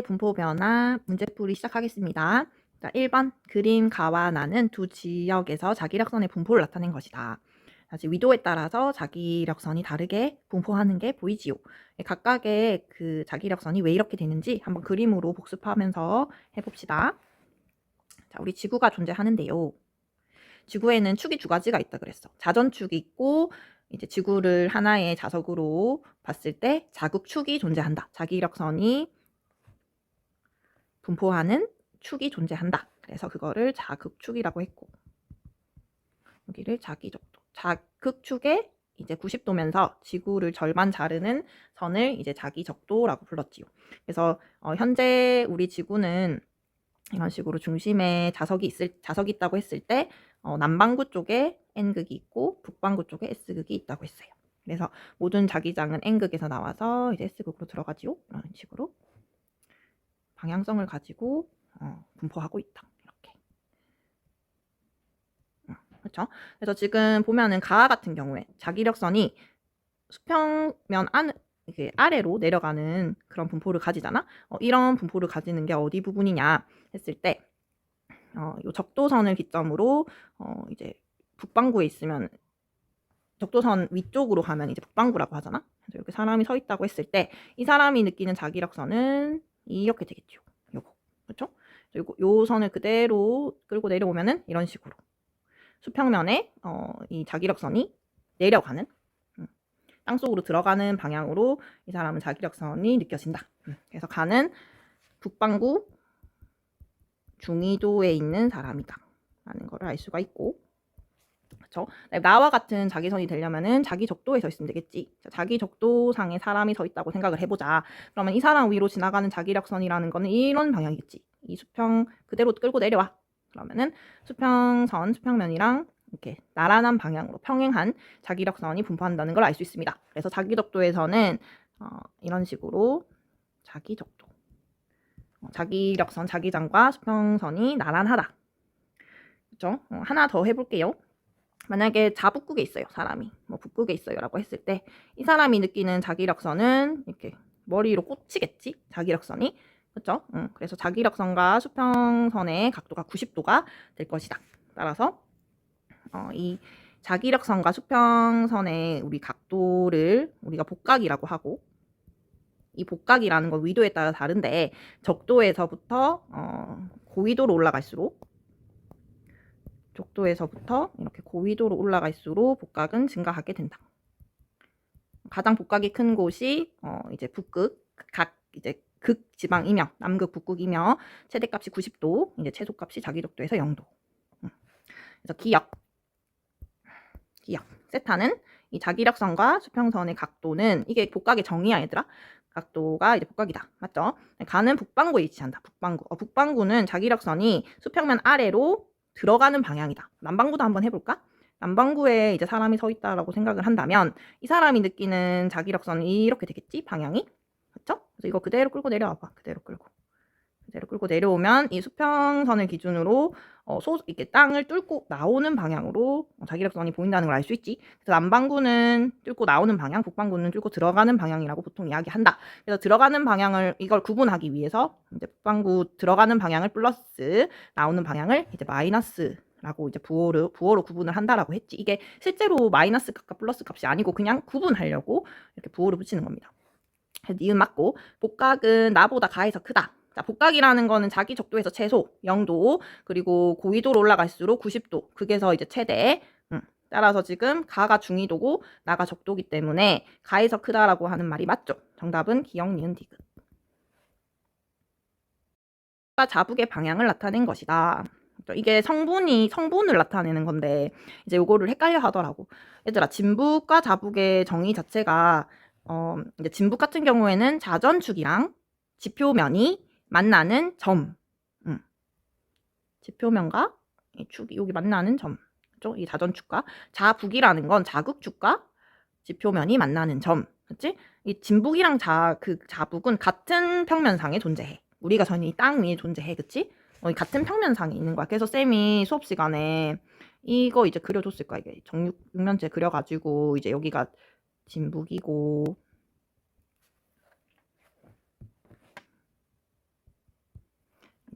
분포 변화 문제풀이 시작하겠습니다. 자, 1번 그림 가와 나는 두 지역에서 자기력선의 분포를 나타낸 것이다. 다시 위도에 따라서 자기력선이 다르게 분포하는 게 보이지요. 각각의 그 자기력선이 왜 이렇게 되는지 한번 그림으로 복습하면서 해봅시다. 자, 우리 지구가 존재하는데요. 지구에는 축이 두 가지가 있다 그랬어. 자전축이 있고 이제 지구를 하나의 자석으로 봤을 때 자극축이 존재한다. 자기력선이 분포하는 축이 존재한다. 그래서 그거를 자극축이라고 했고, 여기를 자기적도. 자극축에 이제 90도면서 지구를 절반 자르는 선을 이제 자기적도라고 불렀지요. 그래서 현재 우리 지구는 이런 식으로 중심에 자석이 있다고 했을 때 남반구 쪽에 N극이 있고 북반구 쪽에 S극이 있다고 했어요. 그래서 모든 자기장은 N극에서 나와서 이제 S극으로 들어가지요. 이런 식으로 방향성을 가지고 분포하고 있다. 이렇게. 그렇죠? 그래서 지금 보면은 가하 같은 경우에 자기력선이 수평면 이게 아래로 내려가는 그런 분포를 가지잖아. 이런 분포를 가지는 게 어디 부분이냐 했을 때 요 적도선을 기점으로 이제 북반구에 있으면 적도선 위쪽으로 가면 이제 북반구라고 하잖아. 그래서 이렇게 사람이 서 있다고 했을 때 이 사람이 느끼는 자기력선은 이렇게 되겠죠. 요거. 그렇죠? 요 선을 그대로 끌고 내려오면은 이런 식으로 수평면에 이 자기력선이 내려가는 땅속으로 들어가는 방향으로 이 사람은 자기력선이 느껴진다. 그래서 가는 북반구 중위도에 있는 사람이다 라는 걸 알 수가 있고, 그렇죠? 나와 같은 자기선이 되려면은 자기 적도에 서 있으면 되겠지. 자기 적도상에 사람이 서 있다고 생각을 해보자. 그러면 이 사람 위로 지나가는 자기력선이라는 거는 이런 방향이겠지. 이 수평 그대로 끌고 내려와. 그러면은 수평선, 수평면이랑 이렇게 나란한 방향으로 평행한 자기력선이 분포한다는 걸 알 수 있습니다. 그래서 자기적도에서는 이런 식으로 자기적도, 자기력선, 자기장과 수평선이 나란하다. 그렇죠? 하나 더 해볼게요. 만약에 자북극에 있어요. 사람이 뭐 북극에 있어요 라고 했을 때 이 사람이 느끼는 자기력선은 이렇게 머리로 꽂히겠지. 자기력선이. 그렇죠? 그래서 자기력선과 수평선의 각도가 90도가 될 것이다. 따라서 이 자기력선과 수평선의 우리 각도를 우리가 복각이라고 하고, 이 복각이라는 건 위도에 따라 다른데 적도에서부터 고위도로 올라갈수록, 적도에서부터 이렇게 고위도로 올라갈수록 복각은 증가하게 된다. 가장 복각이 큰 곳이 이제 북극, 각 이제 극지방이며 남극, 북극이며 최대값이 90도, 이제 최소값이 자기적도에서 0도. 그래서 기역. 세타는 이 자기력선과 수평선의 각도는 이게 복각의 정의야 얘들아. 각도가 이제 복각이다. 맞죠? 가는 북반구에 위치한다. 북반구. 북반구는 자기력선이 수평면 아래로 들어가는 방향이다. 남반구도 한번 해볼까? 남반구에 이제 사람이 서 있다라고 생각을 한다면 이 사람이 느끼는 자기력선이 이렇게 되겠지? 방향이. 그렇죠? 그래서 이거 그대로 끌고 내려와봐. 그대로 끌고 내려오면 이 수평선을 기준으로 이렇게 땅을 뚫고 나오는 방향으로 자기력선이 보인다는 걸 알 수 있지. 그래서 남반구는 뚫고 나오는 방향, 북반구는 뚫고 들어가는 방향이라고 보통 이야기한다. 그래서 들어가는 방향을 이걸 구분하기 위해서 이제 북반구 들어가는 방향을 플러스, 나오는 방향을 이제 마이너스라고 이제 부호로 구분을 한다라고 했지. 이게 실제로 마이너스 값과 플러스 값이 아니고 그냥 구분하려고 이렇게 부호를 붙이는 겁니다. 니은 맞고, 복각은 나보다 가에서 크다. 자, 복각이라는 거는 자기 적도에서 최소 0도, 그리고 고위도로 올라갈수록 90도, 극에서 이제 최대. 따라서 지금 가가 중위도고 나가 적도기 때문에 가에서 크다라고 하는 말이 맞죠. 정답은 기역, 니은, 디귿. 자북의 방향을 나타낸 것이다. 이게 성분을 나타내는 건데 이제 요거를 헷갈려 하더라고. 얘들아, 진북과 자북의 정의 자체가 이제 진북 같은 경우에는 자전축이랑 지표면이 만나는 점. 지표면과 이 축이 여기 만나는 점. 그죠? 이 자전축과 자북이라는 건 자극축과 지표면이 만나는 점. 그치? 이 진북이랑 자북은 같은 평면상에 존재해. 우리가 전혀 이 땅 위에 존재해. 그치? 같은 평면상에 있는 거야. 그래서 쌤이 수업 시간에 이거 이제 그려줬을 거야. 이게 정육면체 그려가지고 이제 여기가 진북이고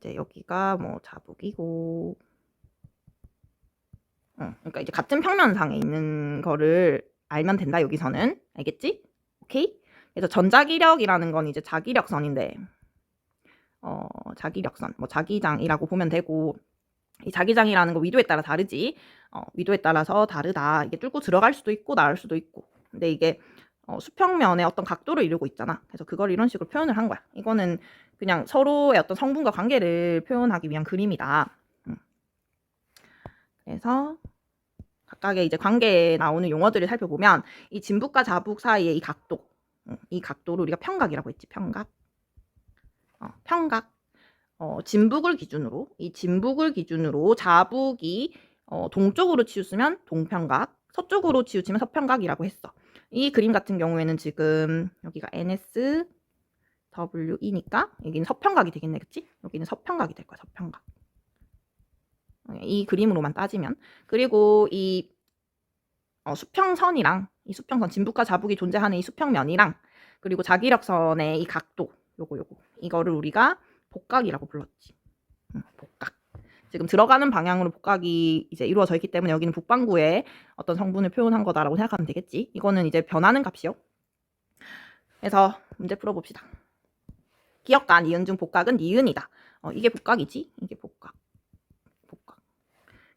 이제 여기가 뭐 자북이고, 그러니까 이제 같은 평면상에 있는 거를 알면 된다, 여기서는. 알겠지? 오케이? 그래서 전자기력이라는 건 이제 자기력선인데, 자기력선, 뭐 자기장이라고 보면 되고, 이 자기장이라는 거 위도에 따라 다르지. 위도에 따라서 다르다. 이게 뚫고 들어갈 수도 있고 나올 수도 있고. 근데 이게 수평면에 어떤 각도를 이루고 있잖아. 그래서 그걸 이런 식으로 표현을 한 거야. 이거는 그냥 서로의 어떤 성분과 관계를 표현하기 위한 그림이다. 그래서 각각의 이제 관계에 나오는 용어들을 살펴보면 이 진북과 자북 사이의 이 각도, 이 각도를 우리가 평각이라고 했지. 평각. 평각. 진북을 기준으로, 이 진북을 기준으로 자북이 동쪽으로 치우치면 동평각, 서쪽으로 치우치면 서평각이라고 했어. 이 그림 같은 경우에는 지금 여기가 NSWE니까 여기는 서평각이 되겠네, 그치? 여기는 서평각이 될 거야, 서평각. 이 그림으로만 따지면. 그리고 이 수평선이랑 이 수평선, 진북과 자북이 존재하는 이 수평면이랑 그리고 자기력선의 이 각도, 요거 이거를 우리가 복각이라고 불렀지. 복각. 지금 들어가는 방향으로 복각이 이제 이루어져 있기 때문에 여기는 북반구의 어떤 성분을 표현한 거다라고 생각하면 되겠지. 이거는 이제 변하는 값이요. 그래서 문제 풀어봅시다. 기역과 니은 중 복각은 니은이다. 이게 복각이지. 이게 복각.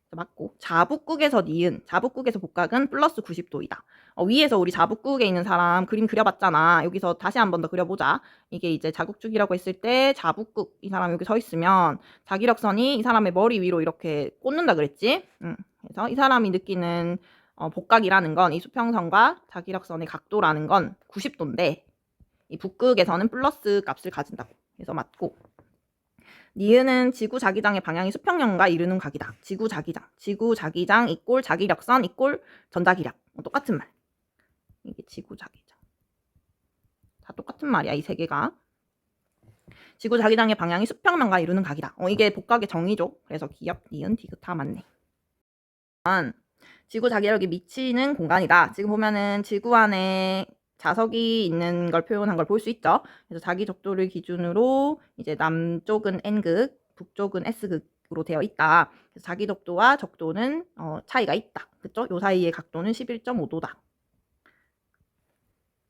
맞고, 자북극에서 니은, 자북극에서 복각은 플러스 90도이다. 위에서 우리 자북극에 있는 사람 그림 그려봤잖아. 여기서 다시 한 번 더 그려보자. 이게 이제 자국축이라고 했을 때 자북극, 이 사람 여기 서 있으면 자기력선이 이 사람의 머리 위로 이렇게 꽂는다 그랬지. 그래서 이 사람이 느끼는 복각이라는 건 이 수평선과 자기력선의 각도라는 건 90도인데 이 북극에서는 플러스 값을 가진다고. 그래서 맞고, 니은은 지구 자기장의 방향이 수평면과 이루는 각이다. 지구 자기장 이꼴 자기력선 이꼴 전자기력. 똑같은 말. 이게 지구 자기장. 다 똑같은 말이야, 이 세 개가. 지구 자기장의 방향이 수평면과 이루는 각이다. 이게 복각의 정의죠. 그래서 기역, 니은, 디귿 다 맞네. 지구 자기력이 미치는 공간이다. 지금 보면은 지구 안에 자석이 있는 걸 표현한 걸 볼 수 있죠. 그래서 자기 적도를 기준으로 이제 남쪽은 N극, 북쪽은 S극으로 되어 있다. 그래서 자기 적도와 적도는 차이가 있다. 그쵸? 요 사이의 각도는 11.5도다.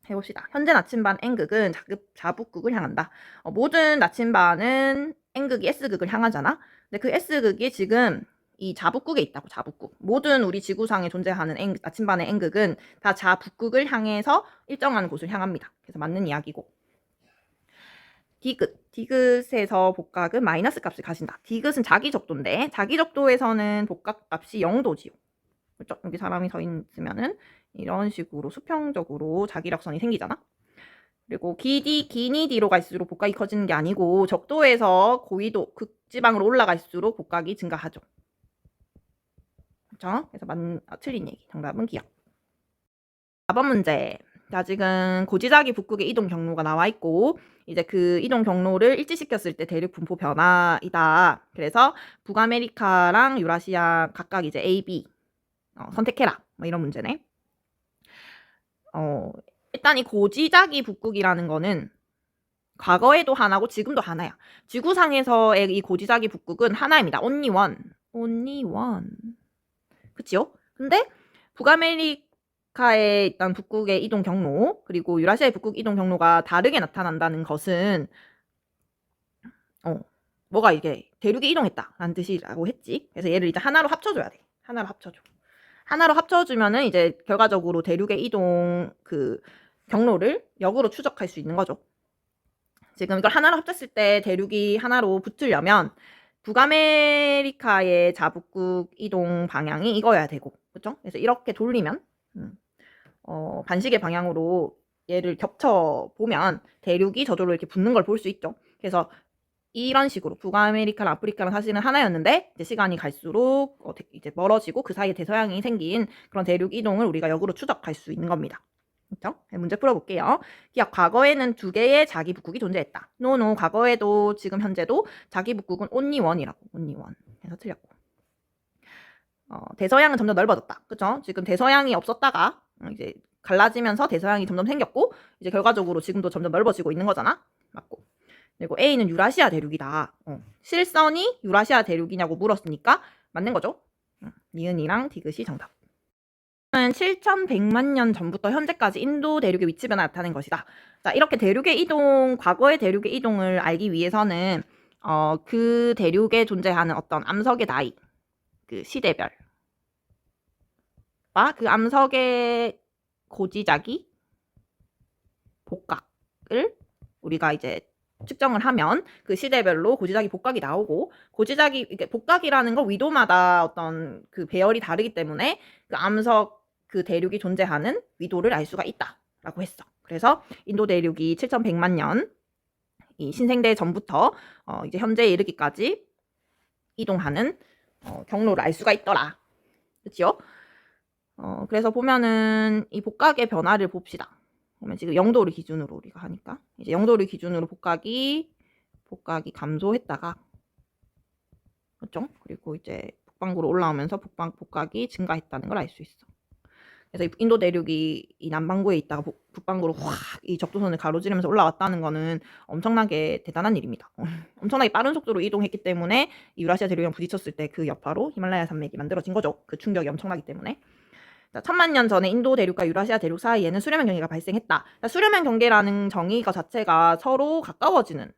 해봅시다. 현재 나침반 N극은 자북극을 향한다. 모든 나침반은 N극이 S극을 향하잖아. 근데 그 S극이 지금 이 자북극에 있다고. 자북극. 모든 우리 지구상에 존재하는 나침반의 N극은 다 자북극을 향해서 일정한 곳을 향합니다. 그래서 맞는 이야기고. 디귿에서 복각은 마이너스 값을 가진다. 디귿은 자기 적도인데 자기 적도에서는 복각 값이 0도지요. 그렇죠? 여기 사람이 서 있으면은 이런 식으로 수평적으로 자기력선이 생기잖아. 그리고 기니 뒤로 갈수록 복각이 커지는 게 아니고 적도에서 고위도 극지방으로 올라갈수록 복각이 증가하죠. 그렇죠? 그래서 틀린 얘기. 정답은 기역. 4번 문제. 자, 지금 고지자기 북극의 이동 경로가 나와 있고 이제 그 이동 경로를 일치시켰을 때 대륙 분포 변화이다. 그래서 북아메리카랑 유라시아 각각 이제 A, B 선택해라. 뭐 이런 문제네. 일단 이 고지자기 북극이라는 거는 과거에도 하나고 지금도 하나야. 지구상에서의 이 고지자기 북극은 하나입니다. only one. 그치요? 근데 북아메리카의 일단 북극의 이동 경로 그리고 유라시아의 북극 이동 경로가 다르게 나타난다는 것은 뭐가 이게 대륙이 이동했다라는 뜻이라고 했지. 그래서 얘를 이제 하나로 합쳐줘야 돼. 하나로 합쳐주면은 이제 결과적으로 대륙의 이동 그 경로를 역으로 추적할 수 있는 거죠. 지금 이걸 하나로 합쳤을 때 대륙이 하나로 붙으려면 북아메리카의 자북극 이동 방향이 이거여야 되고, 그렇죠? 그래서 이렇게 돌리면 반시계 방향으로 얘를 겹쳐 보면 대륙이 저절로 이렇게 붙는 걸 볼 수 있죠. 그래서 이런 식으로 북아메리카랑 아프리카랑 사실은 하나였는데 이제 시간이 갈수록 이제 멀어지고 그 사이에 대서양이 생긴 그런 대륙 이동을 우리가 역으로 추적할 수 있는 겁니다. 그렇죠? 문제 풀어볼게요. 기억 과거에는 두 개의 자기 북극이 존재했다. 노 과거에도 지금 현재도 자기 북극은 only one이라고. only one. 해서 틀렸고. 대서양은 점점 넓어졌다. 그렇죠? 지금 대서양이 없었다가 이제 갈라지면서 대서양이 점점 생겼고 이제 결과적으로 지금도 점점 넓어지고 있는 거잖아. 맞고. 그리고 A는 유라시아 대륙이다. 실선이 유라시아 대륙이냐고 물었으니까 맞는 거죠. 니은이랑 디귿이 정답. 7,100만 년 전부터 현재까지 인도 대륙의 위치 변화 나타낸 것이다. 자, 이렇게 대륙의 이동, 과거의 대륙의 이동을 알기 위해서는 그 대륙에 존재하는 어떤 암석의 나이, 그 시대별과 그 암석의 고지자기, 복각을 우리가 이제 측정을 하면 그 시대별로 고지자기 복각이 나오고, 고지자기 복각이라는 거 위도마다 어떤 그 배열이 다르기 때문에 그 암석 그 대륙이 존재하는 위도를 알 수가 있다라고 했어. 그래서 인도 대륙이 7,100만 년 이 신생대 전부터 이제 현재에 이르기까지 이동하는 경로를 알 수가 있더라. 그렇죠? 그래서 보면은 이 복각의 변화를 봅시다. 보면 지금 0도를 기준으로 우리가 하니까 이제 0도를 기준으로 복각이 감소했다가, 그렇죠? 그리고 이제 북반구로 올라오면서 복각이 증가했다는 걸 알 수 있어. 그래서 인도 대륙이 이 남반구에 있다가 북반구로 확 이 적도선을 가로지르면서 올라왔다는 거는 엄청나게 대단한 일입니다. 엄청나게 빠른 속도로 이동했기 때문에 이 유라시아 대륙이랑 부딪혔을 때 그 여파로 히말라야 산맥이 만들어진 거죠. 그 충격이 엄청나기 때문에. 자, 1,000만 년 전에 인도 대륙과 유라시아 대륙 사이에는 수렴의 경계가 발생했다. 자, 수렴의 경계라는 정의가 자체가 서로 가까워지는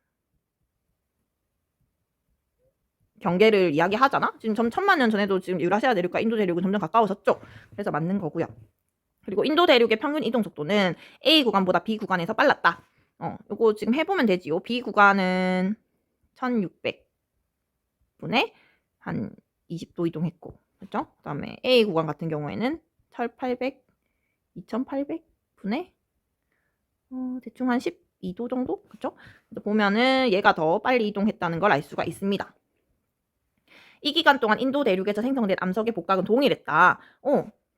경계를 이야기하잖아. 지금 1,000만 년 전에도 지금 유라시아 대륙과 인도 대륙은 점점 가까워졌죠. 그래서 맞는 거고요. 그리고 인도 대륙의 평균 이동 속도는 A 구간보다 B 구간에서 빨랐다. 요거 지금 해보면 되지요. B 구간은 1600분에 한 20도 이동했고, 그렇죠? 그다음에 A 구간 같은 경우에는 1800, 2800분에 대충 한 12도 정도, 그렇죠? 보면은 얘가 더 빨리 이동했다는 걸 알 수가 있습니다. 이 기간 동안 인도 대륙에서 생성된 암석의 복각은 동일했다.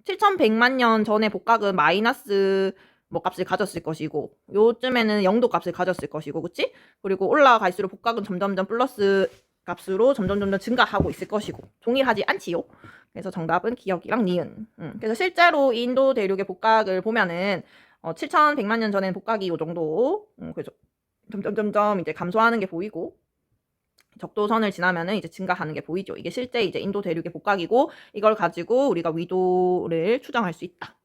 7,100만 년 전의 복각은 마이너스 뭐 값을 가졌을 것이고, 요쯤에는 0도 값을 가졌을 것이고, 그치? 그리고 올라갈수록 복각은 점점점 플러스 값으로 점점 증가하고 있을 것이고, 동일하지 않지요. 그래서 정답은 기억이랑 니은. 그래서 실제로 인도 대륙의 복각을 보면은 7,100만 년 전에는 복각이 요 정도, 그래서 점점 이제 감소하는 게 보이고, 적도선을 지나면은 이제 증가하는 게 보이죠. 이게 실제 이제 인도 대륙의 복각이고, 이걸 가지고 우리가 위도를 추정할 수 있다.